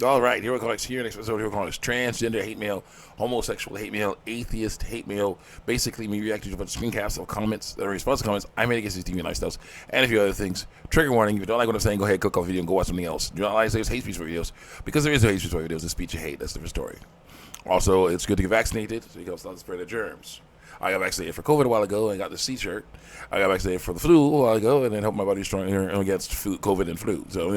All right, here we go. Here next episode, here we call this transgender hate mail, homosexual hate mail, atheist hate mail. Basically, me reacting to a bunch of screencasts of comments that are response to comments I made against these TV lifestyles and a few other things. Trigger warning: if you don't like what I'm saying, go ahead, click off the video and go watch something else. Do not like to say hate speech for videos because there is no hate speech for videos. It's speech of hate. That's a different story. Also, it's good to get vaccinated so you can stop the spread of germs. I got vaccinated for COVID a while ago and got the C-shirt. I got vaccinated for the flu a while ago and then helped my body stronger against COVID and flu. So,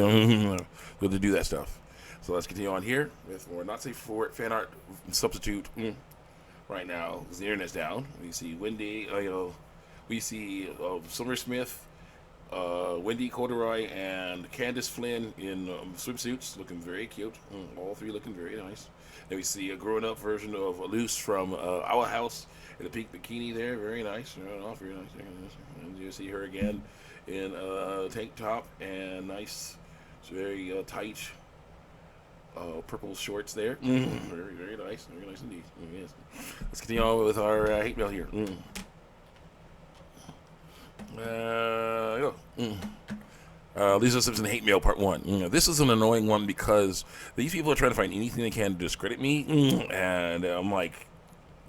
good to do that stuff. So let's continue on here with more not safe for work fan art substitute right now because the internet's down. We see Wendy, we see Summer Smith, Wendy Corduroy, and Candace Flynn in swimsuits looking very cute. All three looking very nice. Then we see a grown up version of Luce from Our House in a pink bikini there. Very nice. Very nice. And you see her again in a tank top and nice, very tight. Purple shorts there. Very, very nice. Very nice indeed. Yes. Let's continue on with our hate mail here. Lisa Simpson hate mail part 1. This is an annoying one because these people are trying to find anything they can to discredit me, and I'm like,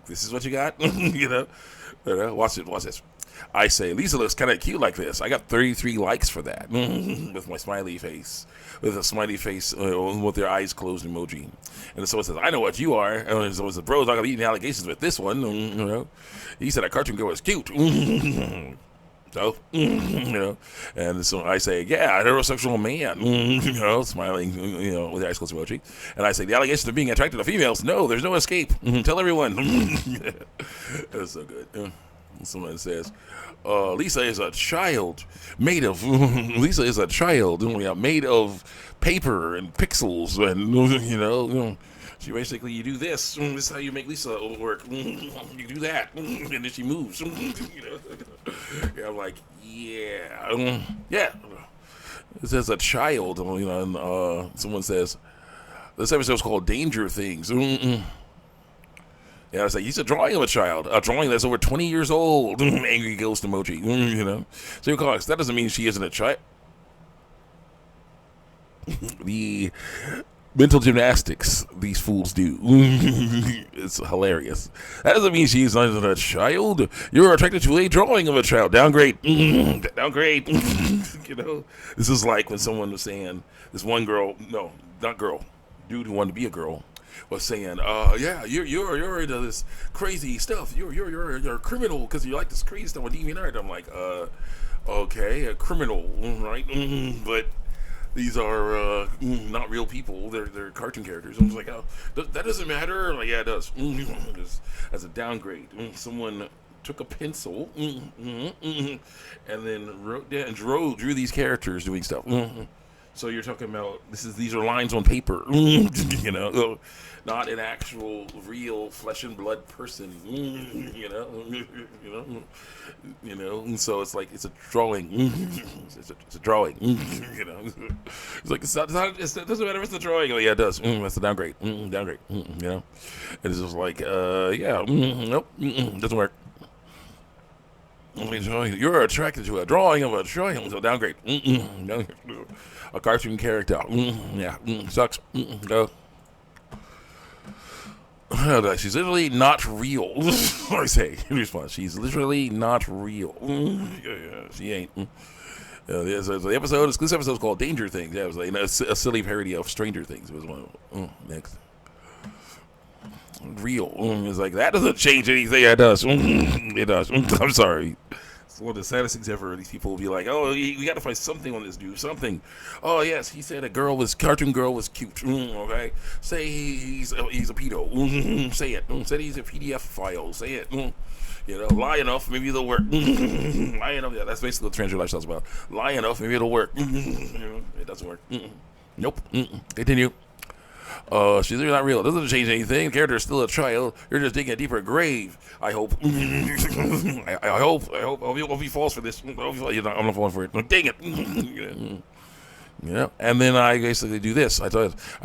this is what you got? Watch it. Watch this. I say, Lisa looks kind of cute like this. I got 33 likes for that with my smiley face, with a smiley face with their eyes closed emoji. And then someone says, I know what you are. And someone says, bro's not going to be eating allegations with this one. He said a cartoon girl was cute. So, and so I say, yeah, a heterosexual man, smiling, with the eyes closed emoji. And I say, the allegations of being attracted to females, no, there's no escape. Tell everyone. That's so good. Someone says, Lisa is a child made of made of paper and pixels, and she basically, you do this. This is how you make Lisa work. You do that, and then she moves. Yeah, I'm like, yeah. This is a child, and someone says, this episode is called Danger Things. Yeah, I was like, he's a drawing of a child. A drawing that's over 20 years old. Angry ghost emoji, So you call us. That doesn't mean she isn't a child. The mental gymnastics these fools do. It's hilarious. That doesn't mean she's not a child. You're attracted to a drawing of a child. Downgrade. Downgrade. This is like when someone was saying, this one girl, no, not girl, dude who wanted to be a girl, was saying, yeah, you're into this crazy stuff. You're a criminal because you like this crazy stuff on DeviantArt. I'm like, okay, a criminal, right? But these are not real people. They're cartoon characters. I was like, oh, that doesn't matter. I'm like, yeah, it does. As a downgrade, someone took a pencil and then wrote down and drew these characters doing stuff. So you're talking about these are lines on paper, not an actual real flesh and blood person, And so it's like it's a drawing, it's a drawing, It's like it doesn't matter if it's a drawing. Oh yeah, it does. That's a downgrade, downgrade, And it's just like nope, doesn't work. You're attracted to a drawing of a drawing, so downgrade. A cartoon character. Sucks. Go. She's literally not real. I say in response, she's literally not real. She ain't. This episode is called Danger Things. Yeah, it was like a silly parody of Stranger Things. It was one of them. Next. Real. It's like, that doesn't change anything. It does. It does. I'm sorry. It's one of the saddest things ever. These people will be like, oh, we got to find something on this dude. Something. Oh, yes, he said cartoon girl was cute. Okay. Say he's a pedo. Say it. Say he's a PDF file. Say it. Lie enough, maybe it'll work. Lie enough. Yeah, that's basically what transgender lifestyle's about. Lie enough, maybe it'll work. It doesn't work. Nope. Continue. She's not real. It doesn't change anything. The character is still a child. You're just digging a deeper grave. I hope. I hope he falls for this. I'm not falling for it. Dang it. Yeah, and then I basically do this. I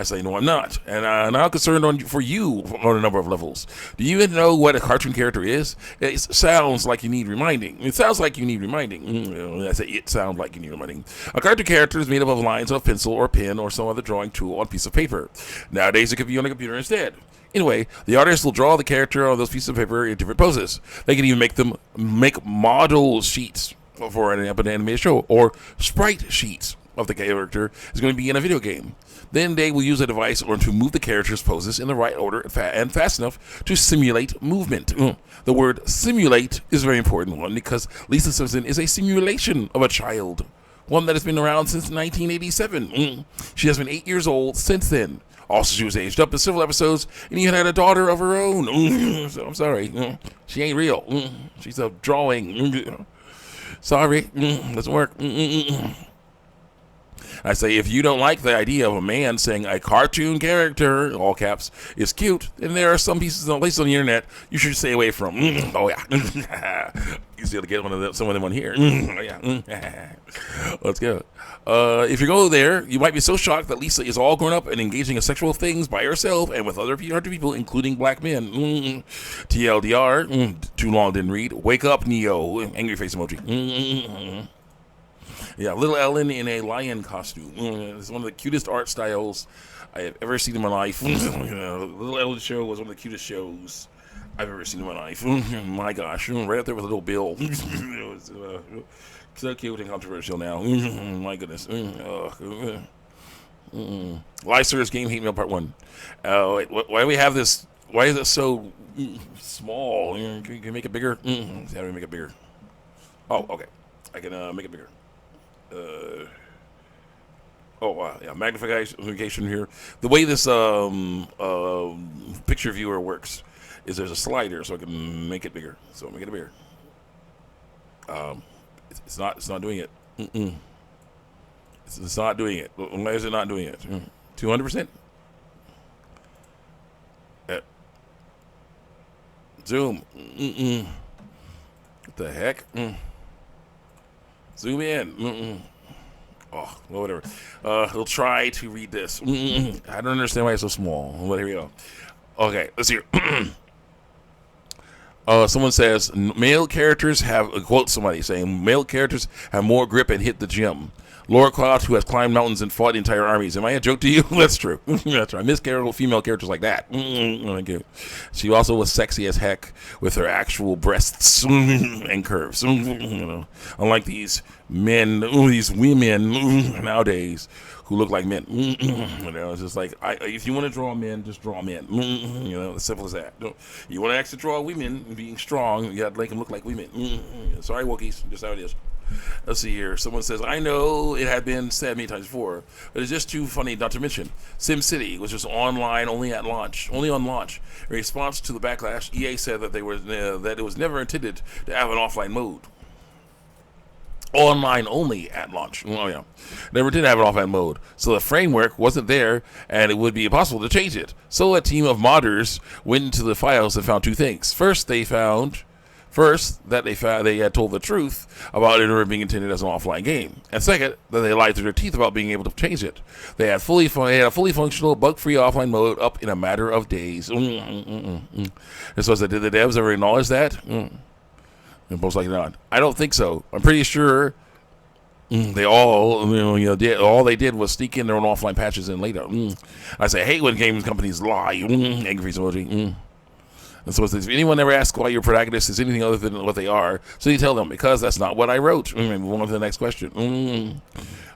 say, no, I'm not, and I'm now concerned for you on a number of levels. Do you even know what a cartoon character is? It sounds like you need reminding. It sounds like you need reminding. I say it sounds like you need reminding. A cartoon character is made up of lines on a pencil or pen or some other drawing tool on a piece of paper. Nowadays, it could be on a computer instead. Anyway, the artist will draw the character on those pieces of paper in different poses. They can even make model sheets for an animated show or sprite sheets of the character is going to be in a video game. Then they will use a device or to move the character's poses in the right order and fast enough to simulate movement. The word simulate is a very important one because Lisa Simpson is a simulation of a child, one that has been around since 1987. She has been 8 years old since then. Also, she was aged up in several episodes and even had a daughter of her own. So I'm sorry. She ain't real. She's a drawing. Sorry. Doesn't work. I say, if you don't like the idea of a man saying a cartoon character, all caps, is cute, and there are some pieces, at least on the internet, you should stay away from. Oh, yeah. You still get some of them on here. Oh, yeah. Let's go. If you go there, you might be so shocked that Lisa is all grown up and engaging in sexual things by herself and with other people, including black men. TLDR, too long didn't read. Wake up, Neo. Angry face emoji. Yeah, Little Ellen in a lion costume. It's one of the cutest art styles I have ever seen in my life. Little Ellen show was one of the cutest shows I've ever seen in my life. My gosh, right up there with Little Bill. It was so cute and controversial now. My goodness. Lycer's Game Hate Mail Part 1. Why do we have this? Why is it so small? Can you make it bigger? How do we make it bigger? Oh, okay. I can make it bigger. Magnification here. The way this picture viewer works is there's a slider, so I can make it bigger. So make it bigger. It's not doing it. It's not doing it. Why is it not doing it? 200%. Zoom. What the heck? Zoom in. Oh, well, whatever. We'll try to read this. I don't understand why it's so small. But here we go. Okay, let's hear. Someone says male characters have quote somebody saying male characters have more grip and hit the gym. Laura Croft, who has climbed mountains and fought entire armies. Am I a joke to you? That's true. That's right. I miss female characters like that. Thank you. She also was sexy as heck with her actual breasts and curves. Unlike these men, these women nowadays who look like men. It's just like, if you want to draw men, just draw men. As simple as that. You want to actually draw women being strong, you got to make them look like women. Sorry, Wookiees. Just how it is. Let's see here. Someone says, I know it had been said many times before, but it's just too funny not to mention. SimCity was just online only on launch. In response to the backlash, EA said that that it was never intended to have an offline mode. Online only at launch. Oh yeah, never did have an offline mode, so the framework wasn't there, and it would be impossible to change it. So a team of modders went into the files and found two things. First, they had told the truth about it never being intended as an offline game, and second, that they lied through their teeth about being able to change it. They had a fully functional, bug-free offline mode up in a matter of days. And so, did the devs ever acknowledge that? Most likely not. I don't think so. I'm pretty sure they all, all they did was sneak in their own offline patches in later. I say, I hate when games companies lie. Angry face emoji. And so if anyone ever asks why your protagonist is anything other than what they are, so you tell them, because that's not what I wrote. Move on to the next question.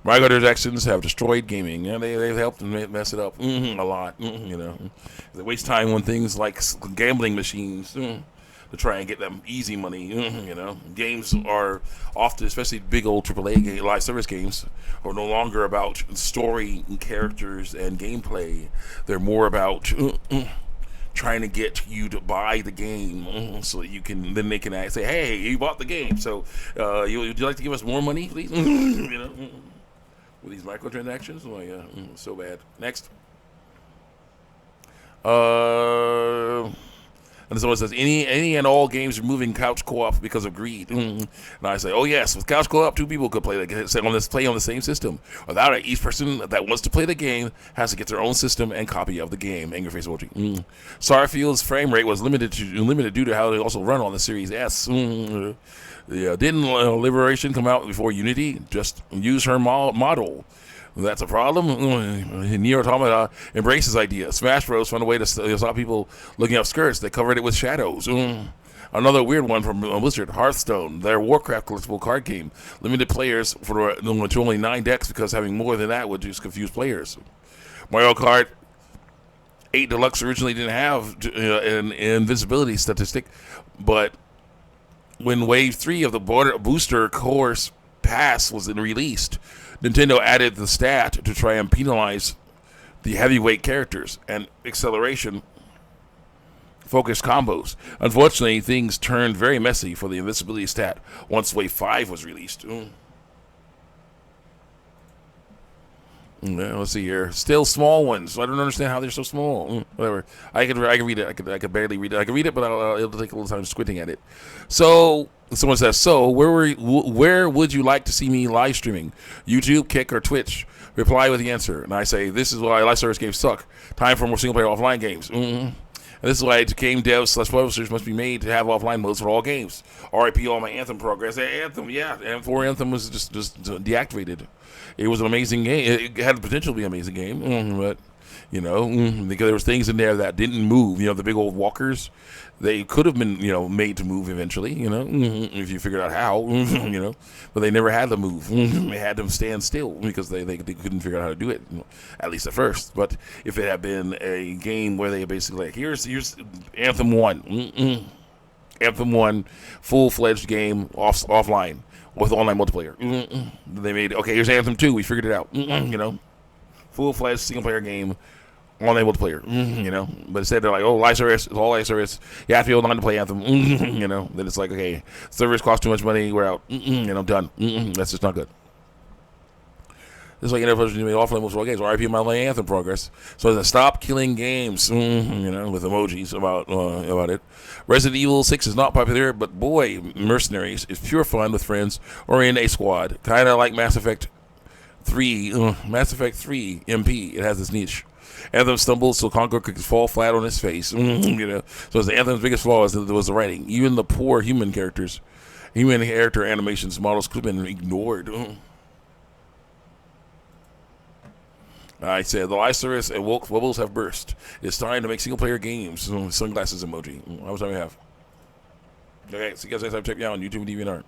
Microtransactions have destroyed gaming, and they've helped mess it up a lot. They waste time on things like gambling machines to try and get them easy money. Games are often, especially big old AAA live service games, are no longer about story and characters and gameplay. They're more about trying to get you to buy the game so that you can, then they can say, hey, you bought the game, so would you like to give us more money, please? With these microtransactions, so bad. Next. And someone says, any and all games removing couch co-op because of greed. And I say, oh yes, with couch co-op, 2 people could play on the same system. Without it, each person that wants to play the game has to get their own system and copy of the game. Angry face emoji. Starfield's frame rate was limited due to how they also run on the Series S. Yeah, didn't Liberation come out before Unity? Just use her model. That's a problem. Nier Automata embraces idea. Smash Bros. Found a way to stop people looking up skirts. They covered it with shadows. Another weird one from Blizzard, Hearthstone, their Warcraft collectible card game. Limited players to only 9 decks because having more than that would just confuse players. Mario Kart 8 Deluxe originally didn't have an invincibility statistic, but when Wave 3 of the booster course pass was released, Nintendo added the stat to try and penalize the heavyweight characters and acceleration focused combos. Unfortunately, things turned very messy for the invincibility stat once Wave 5 was released. Yeah, let's see here. Still small ones. I don't understand how they're so small. Whatever. I can read it. I could barely read it. I can read it, but it'll take a little time squinting at it. So someone says, so where would you like to see me live streaming? YouTube, Kick, or Twitch? Reply with the answer. And I say, this is why live service games suck. Time for more single player offline games. And this is why game devs/publishers must be made to have offline modes for all games. RIP all my Anthem progress. Anthem, yeah. M4 Anthem was just deactivated. It was an amazing game. It had the potential to be an amazing game, but because there was things in there that didn't move. The big old walkers, they could have been made to move eventually. If you figured out how. But they never had them move. They had them stand still because they couldn't figure out how to do it, at least at first. But if it had been a game where they basically here's Anthem 1, Anthem 1, full-fledged game offline. With online multiplayer. They made, okay, here's Anthem 2. We figured it out. Full-fledged single-player game, online multiplayer. But instead they're like, oh, live service, it's all live service. You have to be online to play Anthem. Then it's like, okay, servers cost too much money. We're out. Done. That's just not good. This is like Interpublishing made offline multiplayer games. RIP my Anthem progress. So they stop killing games. With emojis about it. Resident Evil 6 is not popular, but boy, Mercenaries is pure fun with friends or in a squad. Kind of like Mass Effect 3. Mass Effect 3 MP. It has this niche. Anthem stumbles so Conqueror could fall flat on his face. So the Anthem's biggest flaw was the writing. Even the poor human character animations models could have been ignored. I said, the live service and woke bubbles have burst. It's time to make single-player games. Sunglasses emoji. How much time we have? Okay, so you guys next time. Check me out on YouTube and DeviantArt.